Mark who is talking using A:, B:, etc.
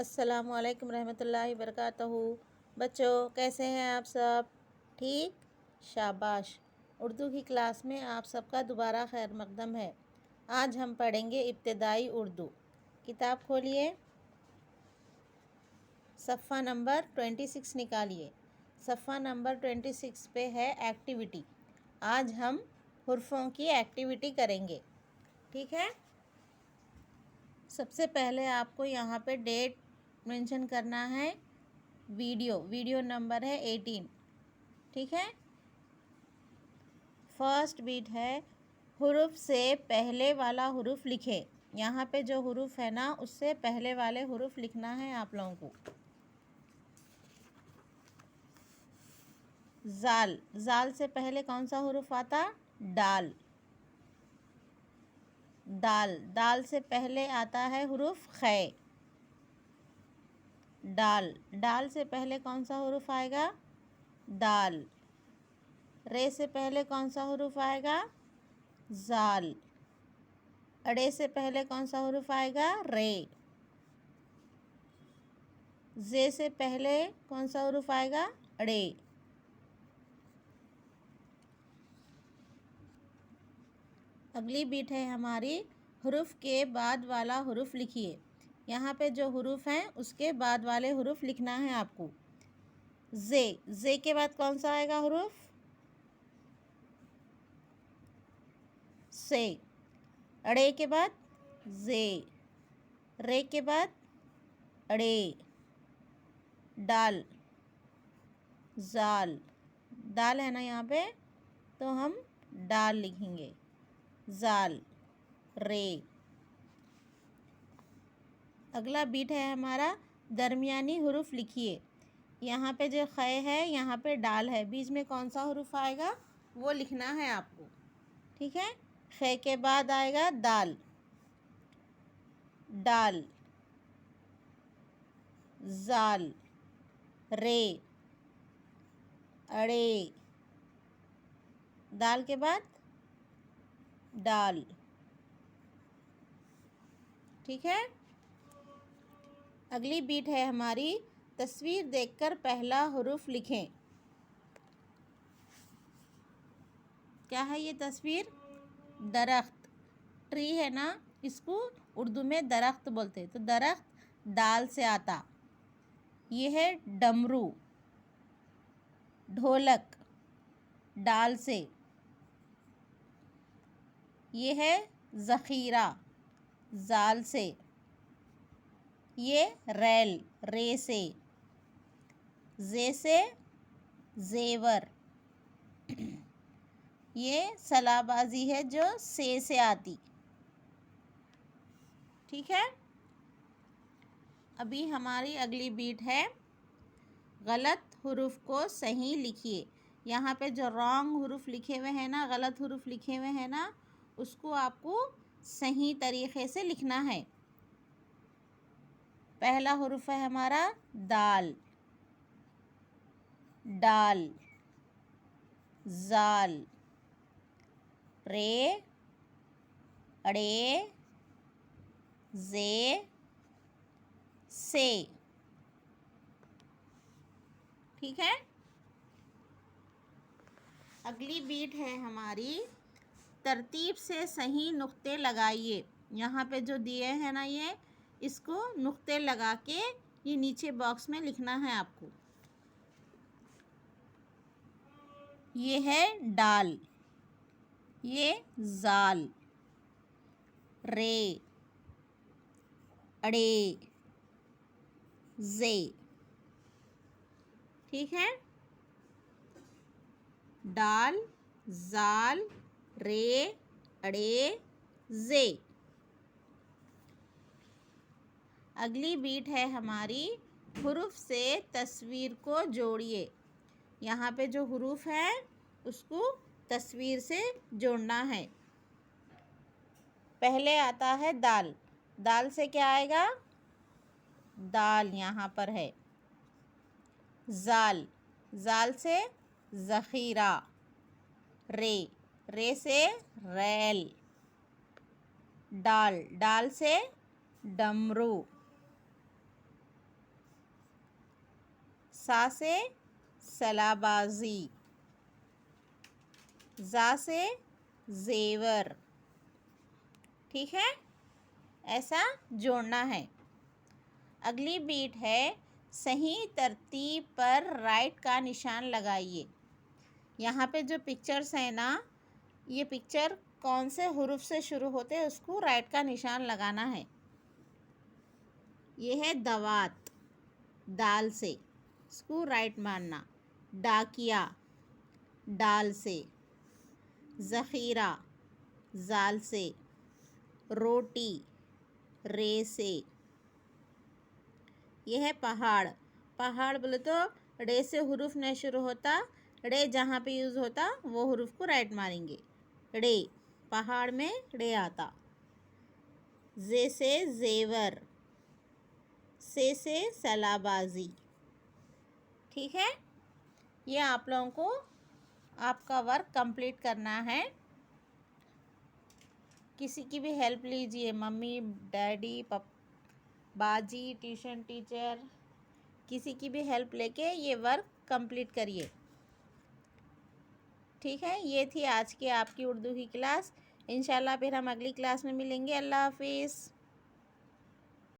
A: अस्सलामुअलैकुम रहमतुल्लाहि वबरकातुहू। बच्चों कैसे हैं आप सब? ठीक, शाबाश। उर्दू की क्लास में आप सबका दोबारा खैर मकदम है। आज हम पढ़ेंगे इब्तिदाई उर्दू। किताब खोलिए, सफ़ा नंबर 26 निकालिए। सफ़ा नंबर 26 पे है एक्टिविटी। आज हम हुर्फ़ों की एक्टिविटी करेंगे, ठीक है। सबसे पहले आपको यहाँ पे डेट मेंशन करना है। वीडियो नंबर है 18, ठीक है। फर्स्ट बीट है, हुरूफ से पहले वाला हुरूफ लिखे। यहाँ पे जो हुरूफ है ना, उससे पहले वाले हुरूफ लिखना है आप लोगों को। जाल से पहले कौन सा हुरूफ आता? दाल। दाल से पहले आता है हुरूफ खे। दाल से पहले कौन सा हुरूफ आएगा? दाल। रे से पहले कौन सा हुरूफ आएगा? जाल। अड़े से पहले कौन सा हुरूफ आएगा? रे। जे से पहले कौन सा हुरूफ आएगा? अड़े। अगली बीट है हमारी, हुरूफ के बाद वाला हुरूफ लिखिए। यहाँ पे जो हुरूफ हैं उसके बाद वाले हुरूफ लिखना है आपको। जे के बाद कौन सा आएगा हुरूफ? से। अड़े के बाद जे। रे के बाद अड़े। दाल। जाल। दाल है ना यहाँ पे, तो हम दाल लिखेंगे। जाल। रे। अगला बीट है हमारा, दरमियानी हुरूफ लिखिए। यहाँ पे जो खे है, यहाँ पे दाल है, बीच में कौन सा हुरूफ आएगा वो लिखना है आपको, ठीक है। खे के बाद आएगा दाल। दाल। जाल। रे। अड़े। दाल के बाद दाल, ठीक है। अगली बीट है हमारी, तस्वीर देखकर पहला हुरूफ लिखें। क्या है ये तस्वीर? दरख्त। ट्री है ना, इसको उर्दू में दरख्त बोलते हैं। तो दरख्त दाल से आता। ये है डमरू। ढोलक दाल से। ये है ज़ख़ीरा, जाल से। ये रैल, रे से। जे से जेवर। ये सलाबाजी है जो से आती, ठीक है। अभी हमारी अगली बीट है, गलत हुरूफ को सही लिखिए। यहाँ पे जो रॉन्ग हुरूफ लिखे हुए हैं ना, गलत हुरूफ लिखे हुए हैं ना, उसको आपको सही तरीक़े से लिखना है। पहला हुरूफ है हमारा दाल। डाल। जाल। रे। अड़े। जे। से, ठीक है। अगली बीट है हमारी, तरतीब से सही नुक्ते लगाइए। यहाँ पे जो दिए हैं ना, ये इसको नुक्ते लगा के ये नीचे बॉक्स में लिखना है आपको। ये है डाल। ये जाल। रे। अड़े। जे, ठीक है। डाल, जाल, रे, अड़े, जे। अगली बीट है हमारी, हुरूफ से तस्वीर को जोड़िए। यहाँ पे जो हुरूफ है उसको तस्वीर से जोड़ना है। पहले आता है दाल। दाल से क्या आएगा? दाल यहाँ पर है। जाल। जाल से ज़ख़ीरा। रे से रैल। डाल से डमरू। सा से सलाबाजी, जा से जेवर। ठीक है, ऐसा जोड़ना है। अगली बीट है, सही तरतीब पर राइट का निशान लगाइए। यहाँ पे जो पिक्चर्स हैं ना, ये पिक्चर कौन से हुरूफ से शुरू होते हैं उसको राइट का निशान लगाना है। ये है दवात, दाल से, इसको राइट मानना। डाकिया, डाल से। ज़ख़ीरा, जाल से। रोटी, रे से। यह है पहाड़। पहाड़ बोले तो रे से हुरूफ नहीं शुरू होता, रे जहाँ पे यूज़ होता वो हुरूफ को राइट मारेंगे। रे, पहाड़ में रे आता। जे से जेवर, से सलाबाजी। ठीक है, ये आप लोगों को आपका वर्क कंप्लीट करना है। किसी की भी हेल्प लीजिए, मम्मी डैडी बाजी, ट्यूशन टीचर, किसी की भी हेल्प लेके ये वर्क कंप्लीट करिए। ठीक है, ये थी आज की आपकी उर्दू की क्लास। इंशाल्लाह फिर हम अगली क्लास में मिलेंगे। अल्लाह हाफिज़।